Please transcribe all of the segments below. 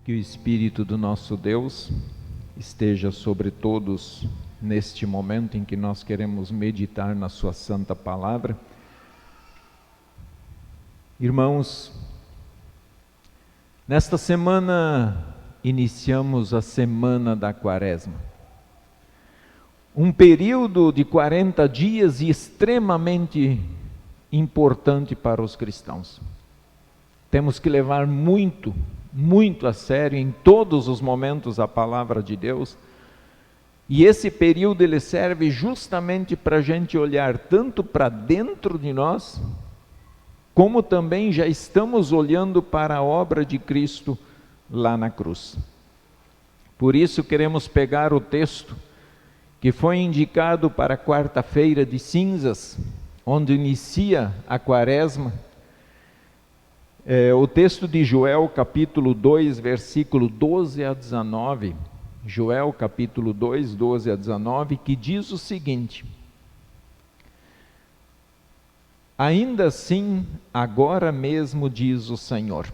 Que o Espírito do nosso Deus esteja sobre todos neste momento em que nós queremos meditar na sua santa palavra. Irmãos, nesta semana iniciamos a semana da Quaresma. Um período de 40 dias extremamente importante para os cristãos. Temos que levar muito a sério em todos os momentos a palavra de Deus. E esse período ele serve justamente para a gente olhar tanto para dentro de nós, como também já estamos olhando para a obra de Cristo lá na cruz. Por isso queremos pegar o texto que foi indicado para a quarta-feira de cinzas, onde inicia a Quaresma. O texto de Joel capítulo 2, versículo 12 a 19, Joel capítulo 2, 12 a 19, que diz o seguinte: ainda assim, agora mesmo diz o Senhor,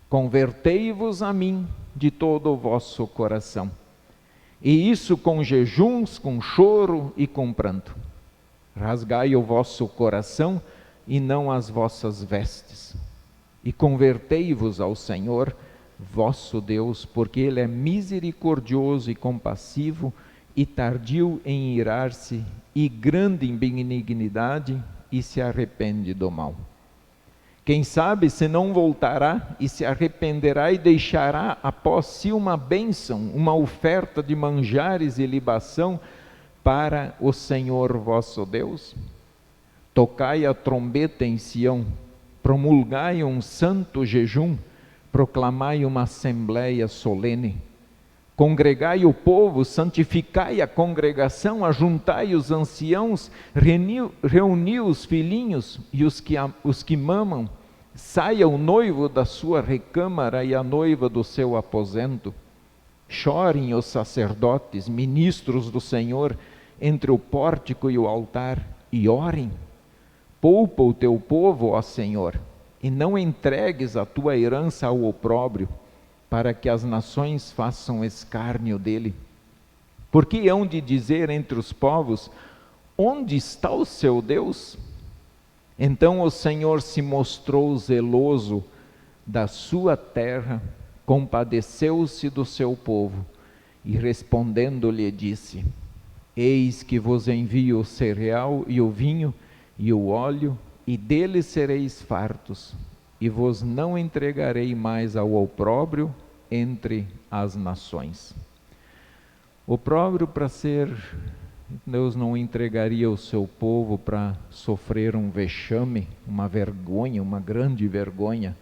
convertei-vos a mim de todo o vosso coração, e isso com jejuns, com choro e com pranto. Rasgai o vosso coração e não as vossas vestes. E convertei-vos ao Senhor, vosso Deus, porque Ele é misericordioso e compassivo, e tardio em irar-se, e grande em benignidade, e se arrepende do mal. Quem sabe se não voltará e se arrependerá e deixará após si uma bênção, uma oferta de manjares e libação para o Senhor vosso Deus? Tocai a trombeta em Sião, promulgai um santo jejum, proclamai uma assembleia solene, congregai o povo, santificai a congregação, ajuntai os anciãos, reuni os filhinhos e os que mamam, saia o noivo da sua recâmara e a noiva do seu aposento. Chorem os sacerdotes, ministros do Senhor, entre o pórtico e o altar, e orem. Poupa o teu povo, ó Senhor, e não entregues a tua herança ao opróbrio, para que as nações façam escárnio dele. Porque hão de dizer entre os povos, onde está o seu Deus? Então o Senhor se mostrou zeloso da sua terra, compadeceu-se do seu povo, e respondendo-lhe disse: eis que vos envio o cereal e o vinho, e o óleo, e deles sereis fartos, e vos não entregarei mais ao opróbrio entre as nações. Opróbrio para ser, Deus não entregaria o seu povo para sofrer um vexame, uma vergonha, uma grande vergonha.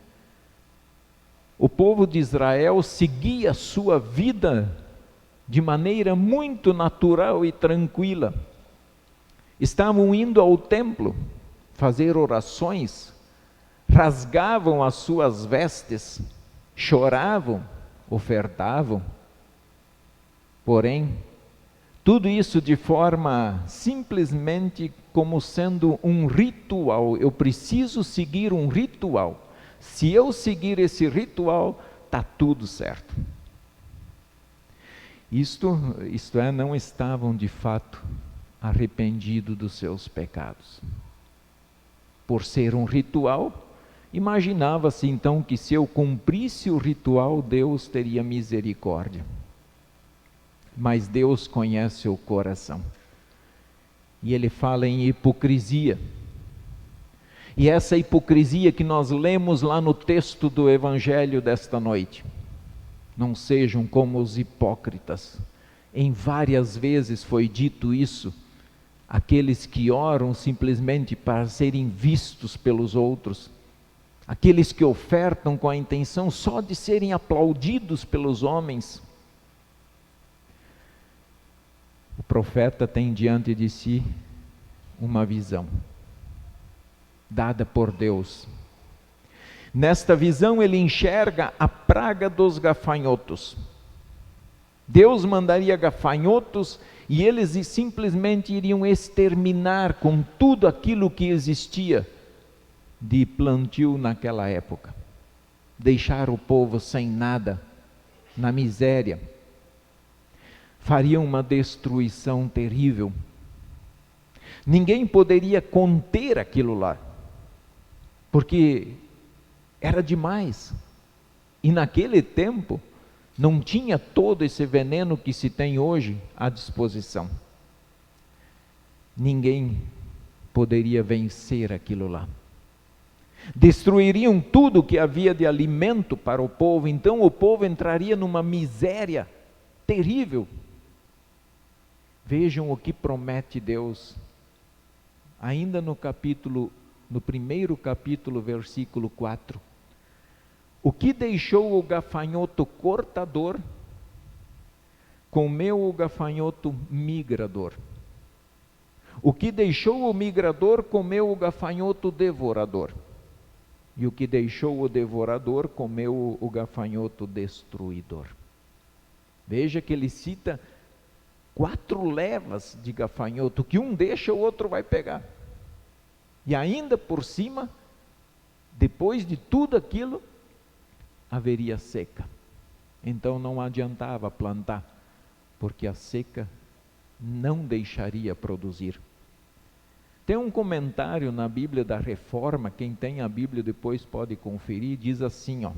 O povo de Israel seguia a sua vida de maneira muito natural e tranquila. Estavam indo ao templo fazer orações, rasgavam as suas vestes, choravam, ofertavam. Porém, tudo isso de forma simplesmente como sendo um ritual. Eu preciso seguir um ritual. Se eu seguir esse ritual, está tudo certo. Isto é, não estavam de fato arrependido dos seus pecados. Por ser um ritual, imaginava-se então que se eu cumprisse o ritual, Deus teria misericórdia. Mas Deus conhece o coração. E Ele fala em hipocrisia. E essa hipocrisia que nós lemos lá no texto do Evangelho desta noite. Não sejam como os hipócritas. Em várias vezes foi dito isso. Aqueles que oram simplesmente para serem vistos pelos outros, aqueles que ofertam com a intenção só de serem aplaudidos pelos homens. O profeta tem diante de si uma visão, dada por Deus. Nesta visão ele enxerga a praga dos gafanhotos. Deus mandaria gafanhotos e eles simplesmente iriam exterminar com tudo aquilo que existia de plantio naquela época. deixar o povo sem nada, na miséria. Fariam uma destruição terrível. Ninguém poderia conter aquilo lá, porque era demais. E naquele tempo, não tinha todo esse veneno que se tem hoje à disposição. Ninguém poderia vencer aquilo lá. Destruiriam tudo que havia de alimento para o povo, então o povo entraria numa miséria terrível. Vejam o que promete Deus, ainda no primeiro capítulo, versículo 4. O que deixou o gafanhoto cortador, comeu o gafanhoto migrador. O que deixou o migrador, comeu o gafanhoto devorador. E o que deixou o devorador, comeu o gafanhoto destruidor. Veja que ele cita 4 levas de gafanhoto, que um deixa, o outro vai pegar. E ainda por cima, depois de tudo aquilo, haveria seca. Então não adiantava plantar, porque a seca não deixaria produzir. Tem um comentário na Bíblia da Reforma, quem tem a Bíblia depois pode conferir, diz assim,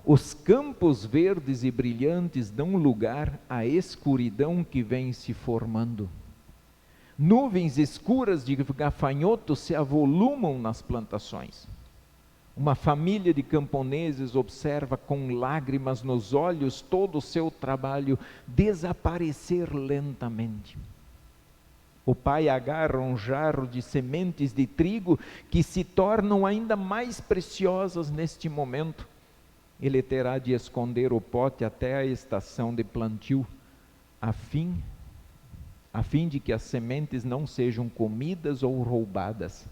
os campos verdes e brilhantes dão lugar à escuridão que vem se formando. Nuvens escuras de gafanhotos se avolumam nas plantações. Uma família de camponeses observa com lágrimas nos olhos todo o seu trabalho desaparecer lentamente. O pai agarra um jarro de sementes de trigo que se tornam ainda mais preciosas neste momento. Ele terá de esconder o pote até a estação de plantio, a fim de que as sementes não sejam comidas ou roubadas.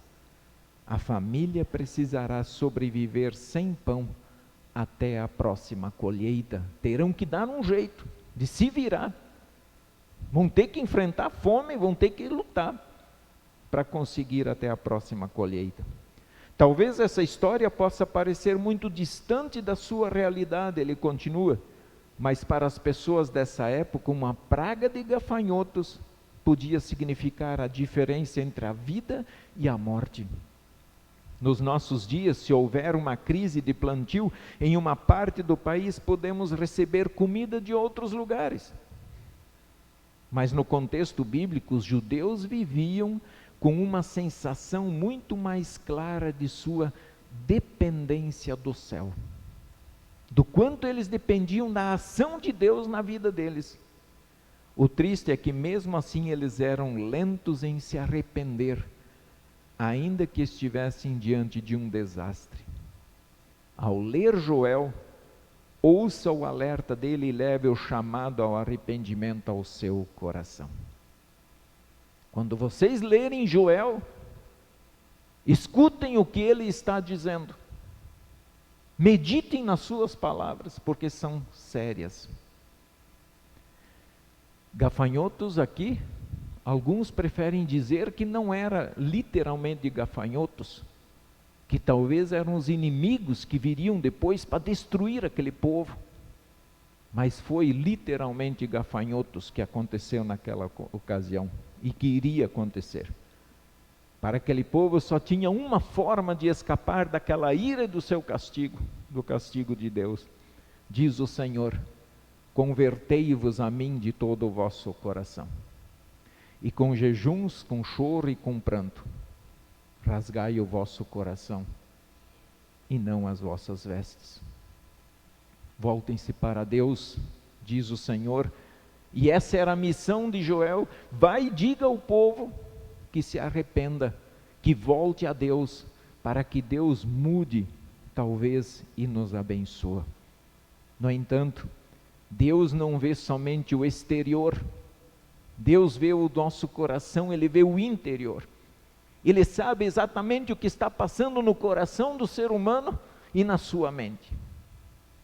A família precisará sobreviver sem pão até a próxima colheita. Terão que dar um jeito de se virar. Vão ter que enfrentar fome, vão ter que lutar para conseguir até a próxima colheita. Talvez essa história possa parecer muito distante da sua realidade, ele continua, mas para as pessoas dessa época, uma praga de gafanhotos podia significar a diferença entre a vida e a morte. Nos nossos dias, se houver uma crise de plantio em uma parte do país, podemos receber comida de outros lugares. Mas no contexto bíblico, os judeus viviam com uma sensação muito mais clara de sua dependência do céu, do quanto eles dependiam da ação de Deus na vida deles. O triste é que mesmo assim eles eram lentos em se arrepender, ainda que estivessem diante de um desastre. Ao ler Joel, ouça o alerta dele e leve o chamado ao arrependimento ao seu coração. Quando vocês lerem Joel, escutem o que ele está dizendo. Meditem nas suas palavras, porque são sérias. Gafanhotos aqui, alguns preferem dizer que não era literalmente gafanhotos, que talvez eram os inimigos que viriam depois para destruir aquele povo. Mas foi literalmente gafanhotos que aconteceu naquela ocasião e que iria acontecer. Para aquele povo só tinha uma forma de escapar daquela ira do seu castigo, do castigo de Deus. Diz o Senhor: convertei-vos a mim de todo o vosso coração, e com jejuns, com choro e com pranto, rasgai o vosso coração, e não as vossas vestes. Voltem-se para Deus, diz o Senhor, e essa era a missão de Joel: vai e diga ao povo que se arrependa, que volte a Deus, para que Deus mude, talvez, e nos abençoe. No entanto, Deus não vê somente o exterior, Deus vê o nosso coração, Ele vê o interior. Ele sabe exatamente o que está passando no coração do ser humano e na sua mente.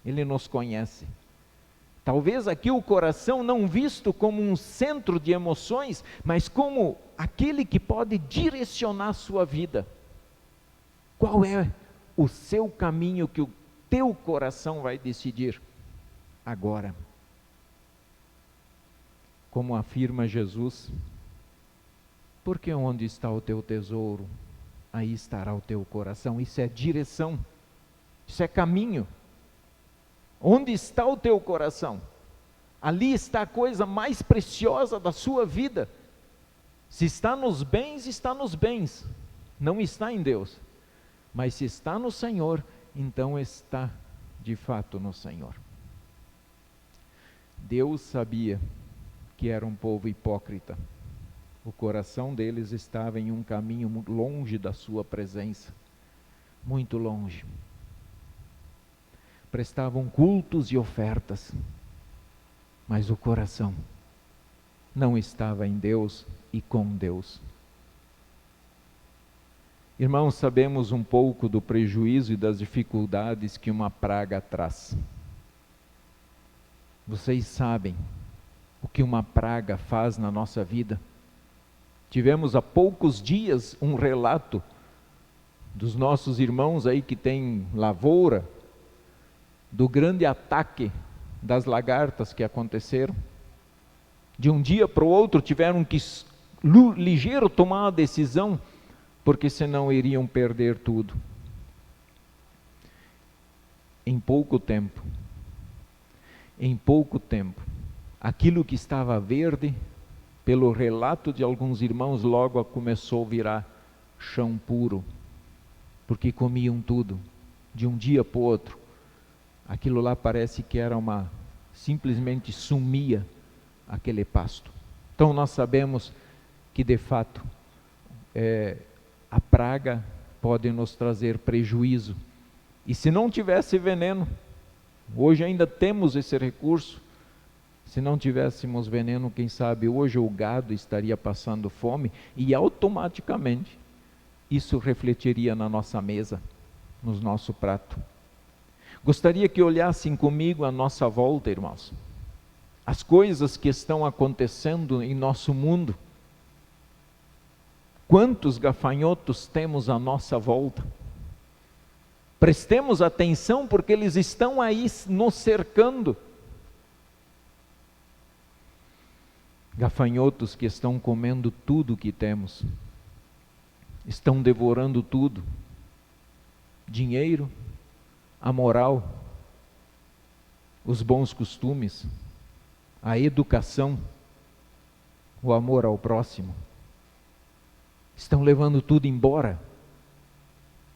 Ele nos conhece. Talvez aqui o coração não visto como um centro de emoções, mas como aquele que pode direcionar a sua vida. Qual é o seu caminho que teu coração vai decidir agora. Como afirma Jesus, porque onde está o teu tesouro, aí estará o teu coração. Isso é direção, isso é caminho. Onde está o teu coração? Ali está a coisa mais preciosa da sua vida. Se está nos bens, não está em Deus. Mas se está no Senhor, então está de fato no Senhor. Deus sabia que era um povo hipócrita. O coração deles estava em um caminho longe da sua presença, muito longe. Prestavam cultos e ofertas, mas o coração não estava em Deus e com Deus. Irmãos, sabemos um pouco do prejuízo e das dificuldades que uma praga traz. Vocês sabem o que uma praga faz na nossa vida? Tivemos há poucos dias um relato dos nossos irmãos aí que têm lavoura, do grande ataque das lagartas que aconteceram. De um dia para o outro tiveram que ligeiro tomar uma decisão, porque senão iriam perder tudo. Em pouco tempo, aquilo que estava verde, pelo relato de alguns irmãos, logo começou a virar chão puro, porque comiam tudo, de um dia para o outro. Aquilo lá parece que era simplesmente sumia aquele pasto. Então nós sabemos que de fato a praga pode nos trazer prejuízo. E se não tivesse veneno, hoje ainda temos esse recurso, se não tivéssemos veneno, quem sabe hoje o gado estaria passando fome e automaticamente isso refletiria na nossa mesa, no nosso prato. Gostaria que olhassem comigo à nossa volta, irmãos, as coisas que estão acontecendo em nosso mundo. Quantos gafanhotos temos à nossa volta? Prestemos atenção, porque eles estão aí nos cercando. Gafanhotos que estão comendo tudo que temos, estão devorando tudo: dinheiro, a moral, os bons costumes, a educação, o amor ao próximo. Estão levando tudo embora.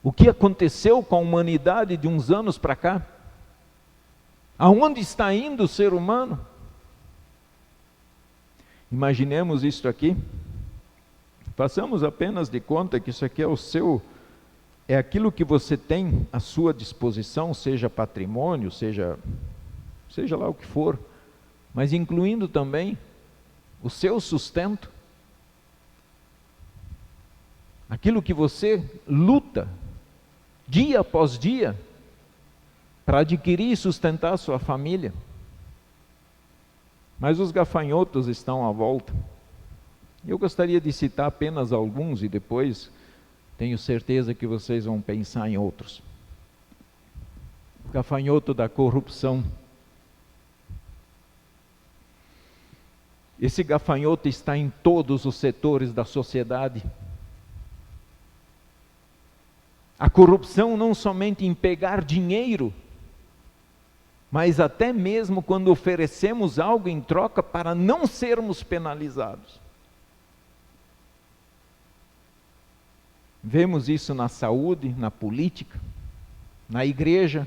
O que aconteceu com a humanidade de uns anos para cá? Aonde está indo o ser humano? Imaginemos isto aqui. Façamos apenas de conta que isso aqui é aquilo que você tem à sua disposição, seja patrimônio, seja lá o que for, mas incluindo também o seu sustento. Aquilo que você luta dia após dia para adquirir e sustentar a sua família. Mas os gafanhotos estão à volta. Eu gostaria de citar apenas alguns e depois tenho certeza que vocês vão pensar em outros. O gafanhoto da corrupção. Esse gafanhoto está em todos os setores da sociedade. A corrupção não somente em pegar dinheiro, mas até mesmo quando oferecemos algo em troca para não sermos penalizados. Vemos isso na saúde, na política, na igreja.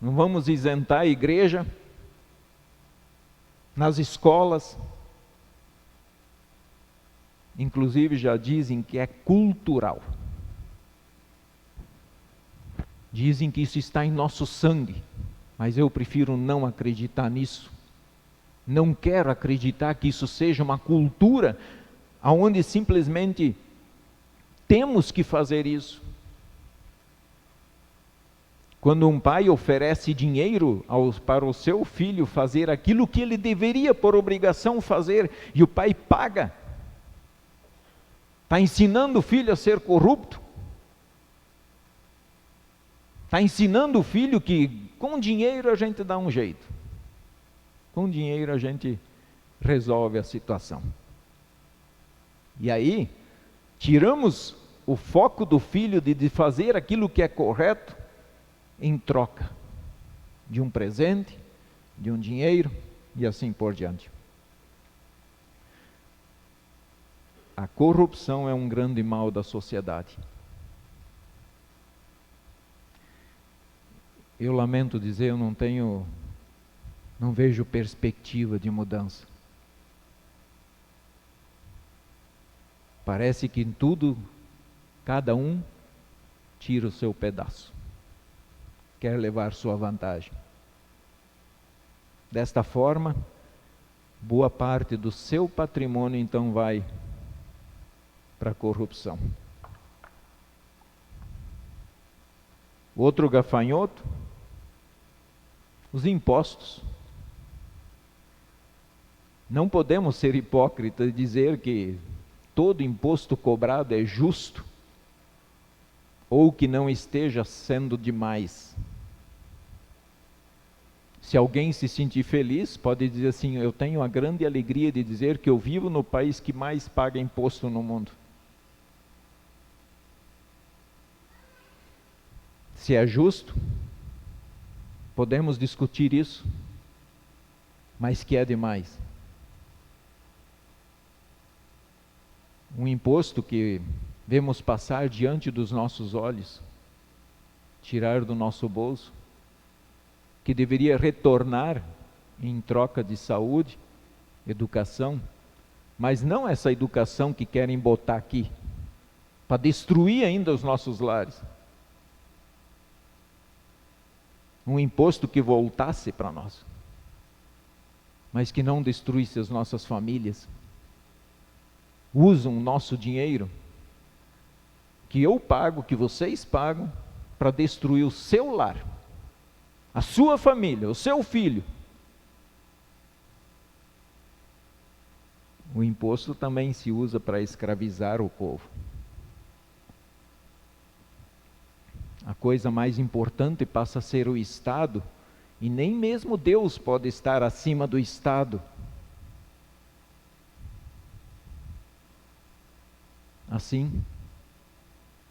Não vamos isentar a igreja, nas escolas. Inclusive já dizem que é cultural. Dizem que isso está em nosso sangue, mas eu prefiro não acreditar nisso. Não quero acreditar que isso seja uma cultura onde simplesmente temos que fazer isso. Quando um pai oferece dinheiro para o seu filho fazer aquilo que ele deveria por obrigação fazer, e o pai paga, está ensinando o filho a ser corrupto, Está ensinando o filho que com dinheiro a gente dá um jeito. Com dinheiro a gente resolve a situação. E aí, tiramos o foco do filho de fazer aquilo que é correto em troca de um presente, de um dinheiro e assim por diante. A corrupção é um grande mal da sociedade. Eu lamento dizer, eu não vejo perspectiva de mudança. Parece que em tudo, cada um tira o seu pedaço. Quer levar sua vantagem. Desta forma, boa parte do seu patrimônio então vai para a corrupção. Outro gafanhoto, os impostos. Não podemos ser hipócritas e dizer que todo imposto cobrado é justo ou que não esteja sendo demais. Se alguém se sentir feliz, pode dizer assim: eu tenho a grande alegria de dizer que eu vivo no país que mais paga imposto no mundo. Se é justo, podemos discutir isso, mas que é demais. Um imposto que vemos passar diante dos nossos olhos, tirar do nosso bolso, que deveria retornar em troca de saúde, educação, mas não essa educação que querem botar aqui, para destruir ainda os nossos lares. Um imposto que voltasse para nós, mas que não destruísse as nossas famílias. Usam o nosso dinheiro, que eu pago, que vocês pagam, para destruir o seu lar, a sua família, o seu filho. O imposto também se usa para escravizar o povo. A coisa mais importante passa a ser o Estado, e nem mesmo Deus pode estar acima do Estado. Assim,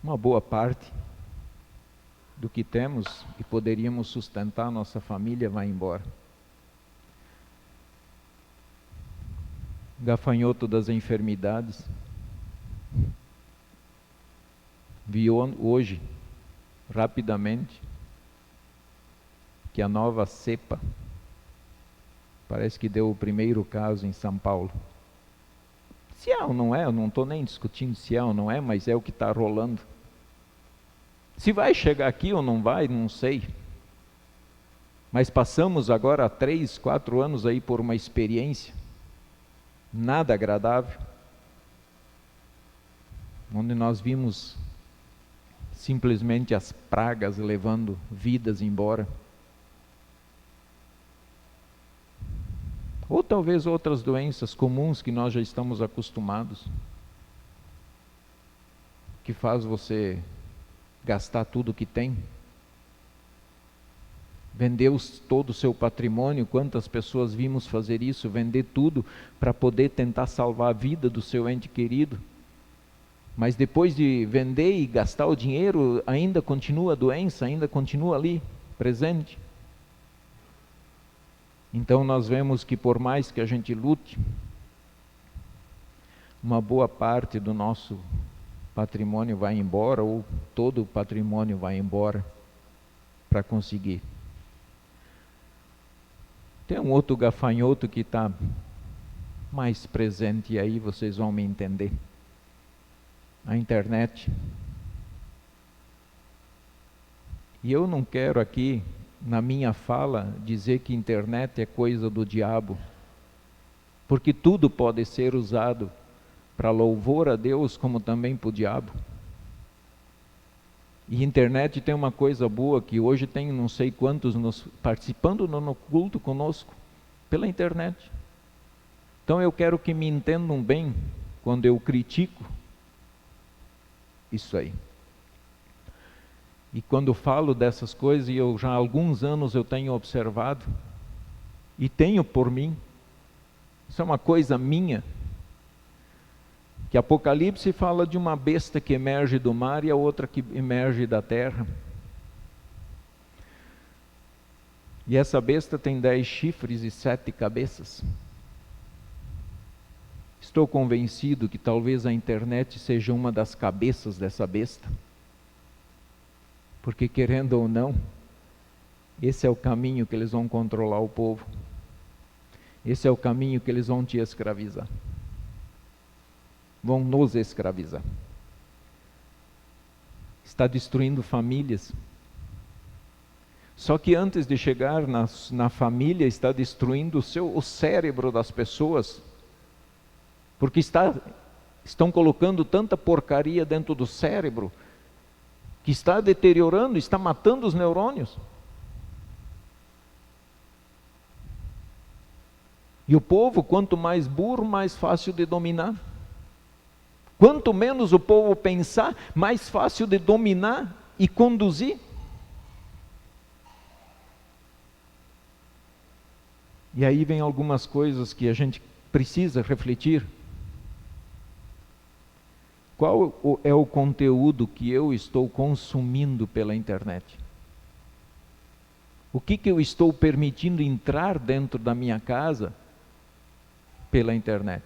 uma boa parte do que temos e poderíamos sustentar nossa família vai embora. Gafanhoto das enfermidades. Vi hoje, rapidamente, que a nova cepa, parece que deu o primeiro caso em São Paulo. Se é ou não é, eu não estou nem discutindo se é ou não é, mas é o que está rolando. Se vai chegar aqui ou não vai, não sei. Mas passamos agora há 3, 4 anos aí por uma experiência nada agradável, onde nós vimos simplesmente as pragas levando vidas embora. Ou talvez outras doenças comuns que nós já estamos acostumados, que faz você gastar tudo que tem, vender todo o seu patrimônio. Quantas pessoas vimos fazer isso, vender tudo para poder tentar salvar a vida do seu ente querido, mas depois de vender e gastar o dinheiro, ainda continua a doença, ainda continua ali, presente. Então nós vemos que por mais que a gente lute, uma boa parte do nosso patrimônio vai embora, ou todo o patrimônio vai embora para conseguir. Tem um outro gafanhoto que está mais presente, e aí vocês vão me entender. A internet. E eu não quero aqui, na minha fala, dizer que internet é coisa do diabo, porque tudo pode ser usado para louvor a Deus, como também para o diabo. E internet tem uma coisa boa, que hoje tem não sei quantos participando no culto conosco, pela internet. Então eu quero que me entendam bem, quando eu critico isso aí. E quando falo dessas coisas, e eu já há alguns anos eu tenho observado, e tenho por mim, isso é uma coisa minha, que Apocalipse fala de uma besta que emerge do mar e a outra que emerge da terra. E essa besta tem 10 chifres e 7 cabeças. Estou convencido que talvez a internet seja uma das cabeças dessa besta. Porque, querendo ou não, esse é o caminho que eles vão controlar o povo. Esse é o caminho que eles vão te escravizar. Vão nos escravizar. Está destruindo famílias. Só que antes de chegar na família, está destruindo o cérebro das pessoas. Porque estão colocando tanta porcaria dentro do cérebro, que está deteriorando, está matando os neurônios. E o povo, quanto mais burro, mais fácil de dominar. Quanto menos o povo pensar, mais fácil de dominar e conduzir. E aí vem algumas coisas que a gente precisa refletir. Qual é o conteúdo que eu estou consumindo pela internet? O que eu estou permitindo entrar dentro da minha casa pela internet?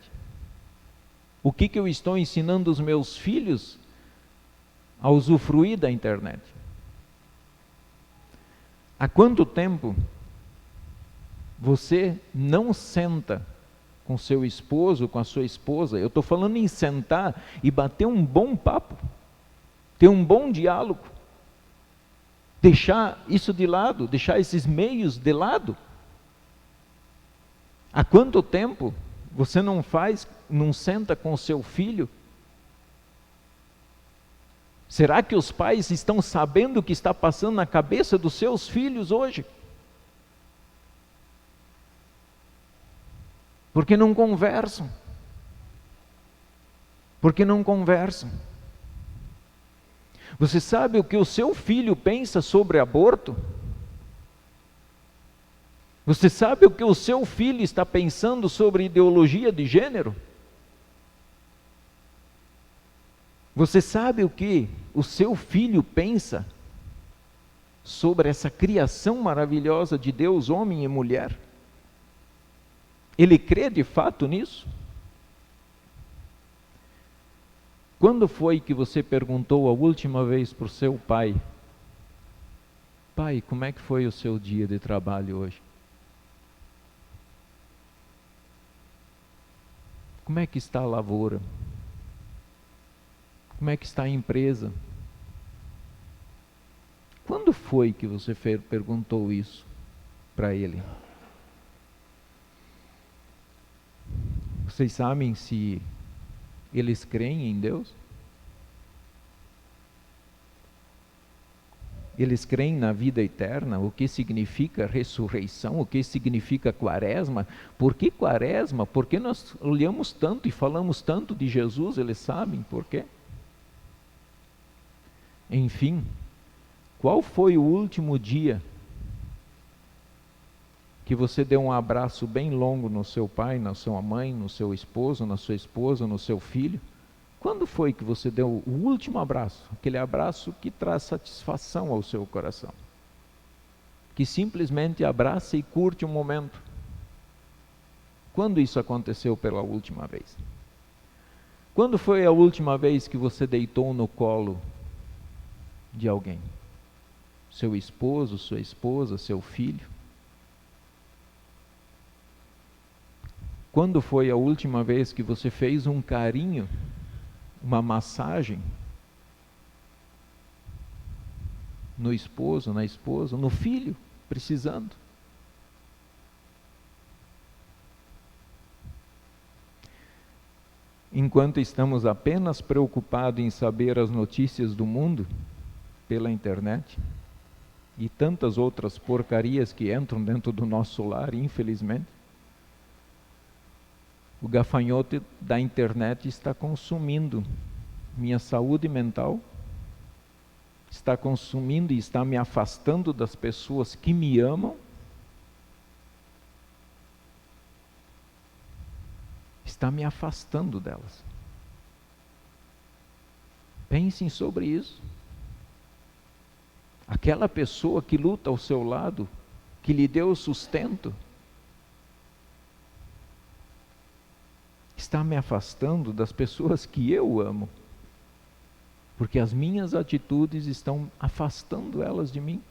O que eu estou ensinando os meus filhos a usufruir da internet? Há quanto tempo você não senta com seu esposo, com a sua esposa? Eu estou falando em sentar e bater um bom papo, ter um bom diálogo, deixar isso de lado, deixar esses meios de lado. Há quanto tempo você não senta com seu filho? Será que os pais estão sabendo o que está passando na cabeça dos seus filhos hoje? Porque não conversam. Porque não conversam. Você sabe o que o seu filho pensa sobre aborto? Você sabe o que o seu filho está pensando sobre ideologia de gênero? Você sabe o que o seu filho pensa sobre essa criação maravilhosa de Deus, homem e mulher? Ele crê de fato nisso? Quando foi que você perguntou a última vez para o seu pai: pai, como é que foi o seu dia de trabalho hoje? Como é que está a lavoura? Como é que está a empresa? Quando foi que você perguntou isso para ele? Vocês sabem se eles creem em Deus? Eles creem na vida eterna? O que significa ressurreição? O que significa quaresma? Por que quaresma? Por que nós olhamos tanto e falamos tanto de Jesus? Eles sabem por quê? Enfim, qual foi o último dia que você deu um abraço bem longo no seu pai, na sua mãe, no seu esposo, na sua esposa, no seu filho? Quando foi que você deu o último abraço? Aquele abraço que traz satisfação ao seu coração. Que simplesmente abraça e curte um momento. Quando isso aconteceu pela última vez? Quando foi a última vez que você deitou no colo de alguém? Seu esposo, sua esposa, seu filho? Quando foi a última vez que você fez um carinho, uma massagem no esposo, na esposa, no filho, precisando? Enquanto estamos apenas preocupados em saber as notícias do mundo pela internet e tantas outras porcarias que entram dentro do nosso lar, infelizmente, o gafanhoto da internet está consumindo minha saúde mental, está consumindo e está me afastando das pessoas que me amam, está me afastando delas. Pensem sobre isso. Aquela pessoa que luta ao seu lado, que lhe deu sustento, está me afastando das pessoas que eu amo, porque as minhas atitudes estão afastando elas de mim.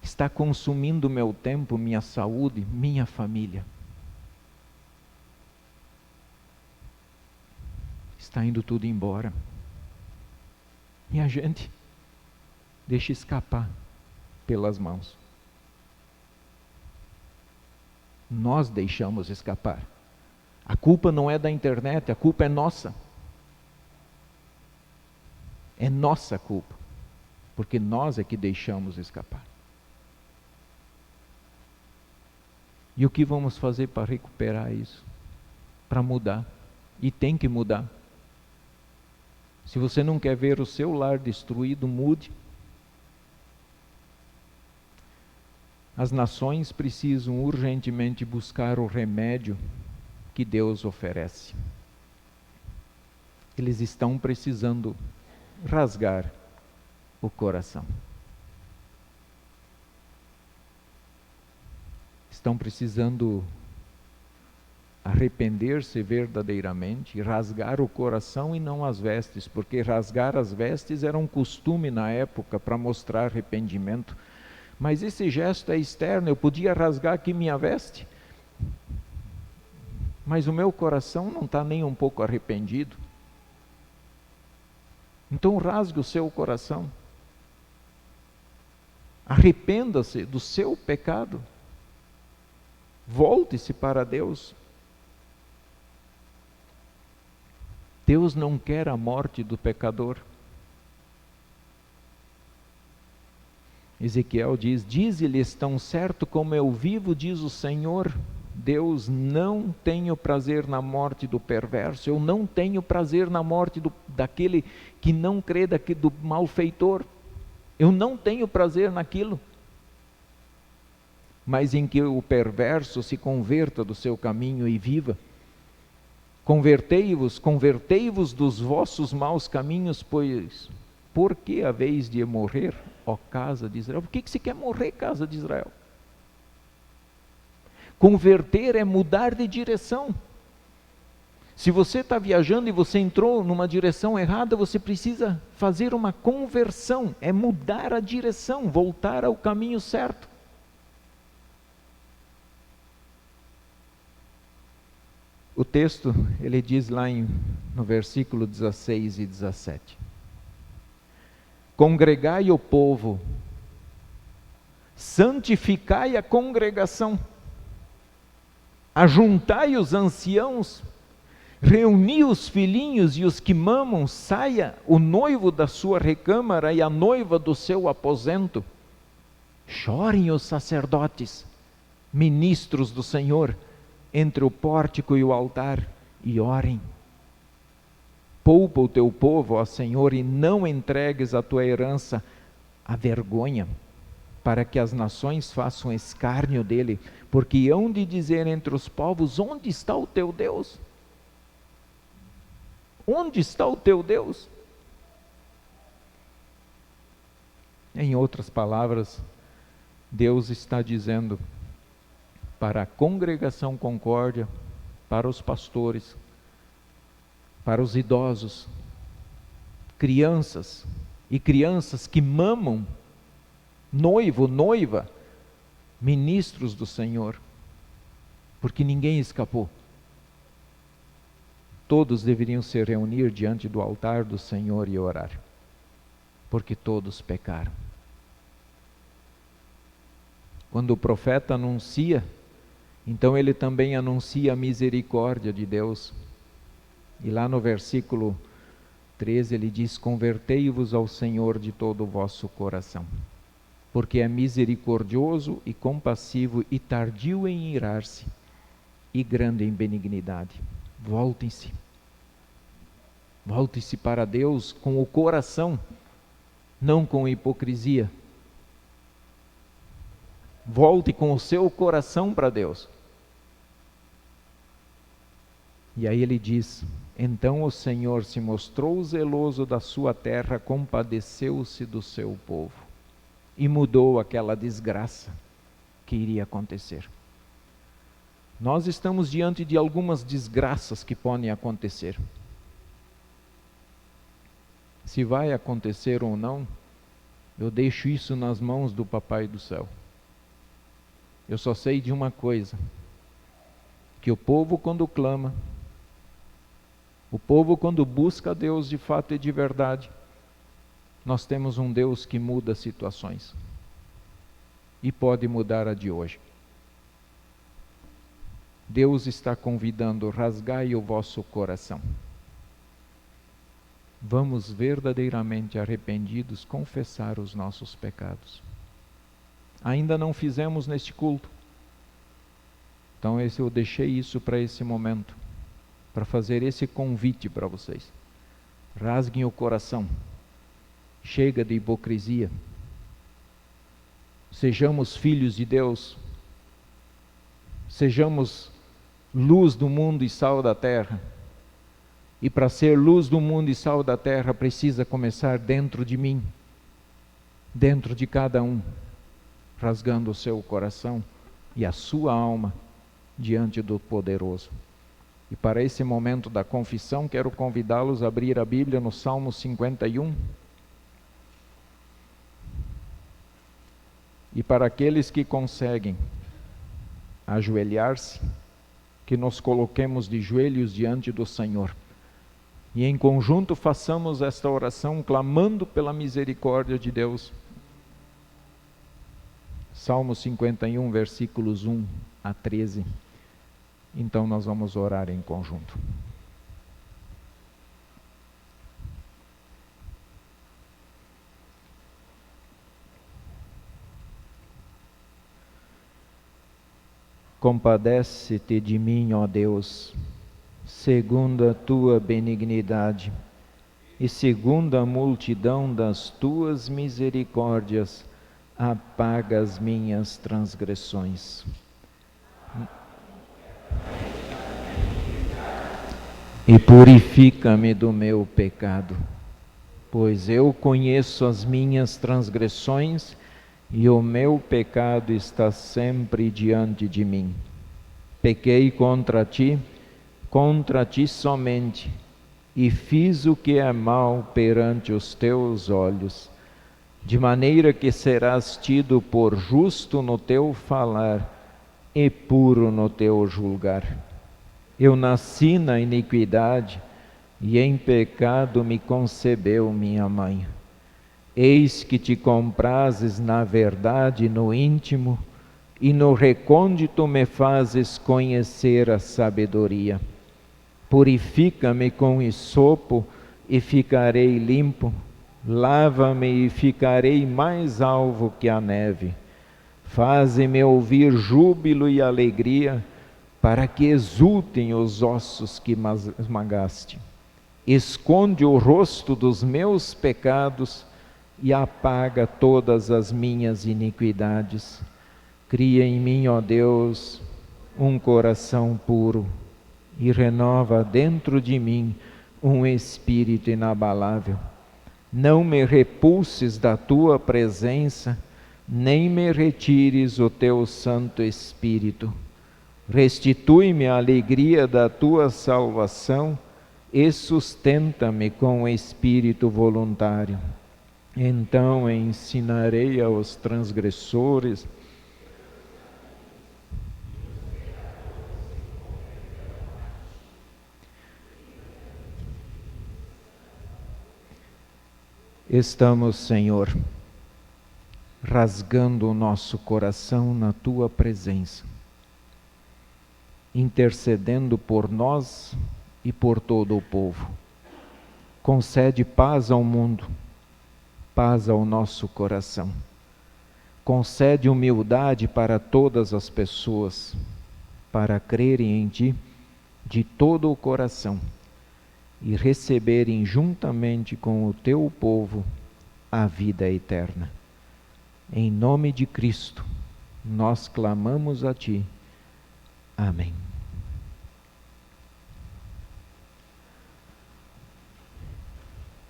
Está consumindo meu tempo, minha saúde, minha família. Está indo tudo embora. E a gente deixa escapar pelas mãos. Nós deixamos escapar. A culpa não é da internet, a culpa é nossa. É nossa culpa, porque nós é que deixamos escapar. E o que vamos fazer para recuperar isso? Para mudar. E tem que mudar. Se você não quer ver o seu lar destruído, mude. As nações precisam urgentemente buscar o remédio que Deus oferece. Eles estão precisando rasgar o coração. Estão precisando arrepender-se verdadeiramente, rasgar o coração e não as vestes, porque rasgar as vestes era um costume na época para mostrar arrependimento. Mas esse gesto é externo, eu podia rasgar aqui minha veste, mas o meu coração não está nem um pouco arrependido. Então rasgue o seu coração. Arrependa-se do seu pecado. Volte-se para Deus. Deus não quer a morte do pecador. Ezequiel diz: dize-lhes tão certo como eu vivo, diz o Senhor Deus, não tenho prazer na morte do perverso, eu não tenho prazer na morte daquele que não crê, do malfeitor, eu não tenho prazer naquilo, mas em que o perverso se converta do seu caminho e viva. Convertei-vos dos vossos maus caminhos, pois por que haveis de morrer, ó casa de Israel? Por que se quer morrer, casa de Israel? Converter é mudar de direção. Se você está viajando e você entrou numa direção errada, você precisa fazer uma conversão, é mudar a direção, voltar ao caminho certo. O texto, ele diz lá no versículo 16 e 17. Congregai o povo, santificai a congregação, ajuntai os anciãos, reuni os filhinhos e os que mamam, saia o noivo da sua recâmara e a noiva do seu aposento. Chorem os sacerdotes, ministros do Senhor, entre o pórtico e o altar, e orem. Poupa o teu povo, ó Senhor, e não entregues a tua herança à vergonha, para que as nações façam escárnio dele, porque hão de dizer entre os povos: onde está o teu Deus? Onde está o teu Deus? Em outras palavras, Deus está dizendo para a congregação Concórdia, para os pastores, para os idosos, crianças e crianças que mamam, noivo, noiva, ministros do Senhor, porque ninguém escapou. Todos deveriam se reunir diante do altar do Senhor e orar, porque todos pecaram. Quando o profeta anuncia, então ele também anuncia a misericórdia de Deus. E lá no versículo 13 ele diz: convertei-vos ao Senhor de todo o vosso coração, porque é misericordioso e compassivo e tardio em irar-se e grande em benignidade. Voltem-se. Volte-se para Deus com o coração, não com hipocrisia. Volte com o seu coração para Deus. E aí ele diz: então o Senhor se mostrou zeloso da sua terra, compadeceu-se do seu povo e mudou aquela desgraça que iria acontecer. Nós estamos diante de algumas desgraças que podem acontecer. Se vai acontecer ou não, eu deixo isso nas mãos do Papai do céu. Eu só sei de uma coisa, que o povo quando clama, o povo quando busca a Deus de fato e de verdade, nós temos um Deus que muda situações. E pode mudar a de hoje. Deus está convidando: rasgai o vosso coração. Vamos verdadeiramente arrependidos confessar os nossos pecados. Ainda não fizemos neste culto. Então eu deixei isso para esse momento, para fazer esse convite para vocês. Rasguem o coração. Chega de hipocrisia. Sejamos filhos de Deus. Sejamos luz do mundo e sal da terra. E para ser luz do mundo e sal da terra, precisa começar dentro de mim, dentro de cada um, rasgando o seu coração e a sua alma diante do Poderoso. E para esse momento da confissão, quero convidá-los a abrir a Bíblia no Salmo 51. E para aqueles que conseguem ajoelhar-se, que nos coloquemos de joelhos diante do Senhor. E em conjunto façamos esta oração clamando pela misericórdia de Deus. Salmo 51, versículos 1 a 13. Então nós vamos orar em conjunto. Compadece-te de mim, ó Deus, segundo a tua benignidade, e segundo a multidão das tuas misericórdias, apaga as minhas transgressões. E purifica-me do meu pecado, pois eu conheço as minhas transgressões, e o meu pecado está sempre diante de mim. Pequei contra ti somente, e fiz o que é mal perante os teus olhos, de maneira que serás tido por justo no teu falar e puro no teu julgar. Eu nasci na iniquidade, e em pecado me concebeu minha mãe. Eis que te comprazes na verdade no íntimo, e no recôndito me fazes conhecer a sabedoria. Purifica-me com hisopo, e ficarei limpo. Lava-me e ficarei mais alvo que a neve. Faze-me ouvir júbilo e alegria, para que exultem os ossos que esmagaste. Esconde o rosto dos meus pecados e apaga todas as minhas iniquidades. Cria em mim, ó Deus, um coração puro, e renova dentro de mim um espírito inabalável. Não me repulses da tua presença, nem me retires o teu Santo Espírito. Restitui-me a alegria da tua salvação e sustenta-me com o espírito voluntário. Então ensinarei aos transgressores Estamos, Senhor, rasgando o nosso coração na tua presença, intercedendo por nós e por todo o povo. Concede paz ao mundo, paz ao nosso coração. Concede humildade para todas as pessoas, para crerem em Ti de todo o coração e receberem juntamente com o teu povo a vida eterna. Em nome de Cristo, nós clamamos a Ti. Amém.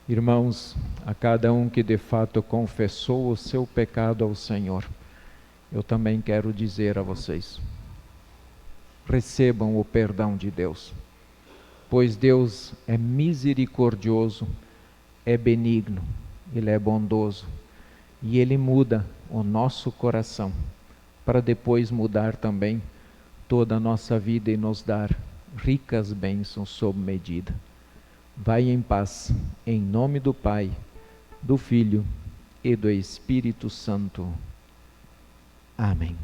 Irmãos, a cada um que de fato confessou o seu pecado ao Senhor, eu também quero dizer a vocês: recebam o perdão de Deus, pois Deus é misericordioso, é benigno, Ele é bondoso, e Ele muda o nosso coração, para depois mudar também toda a nossa vida e nos dar ricas bênçãos sob medida. Vai em paz, em nome do Pai, do Filho e do Espírito Santo. Amém.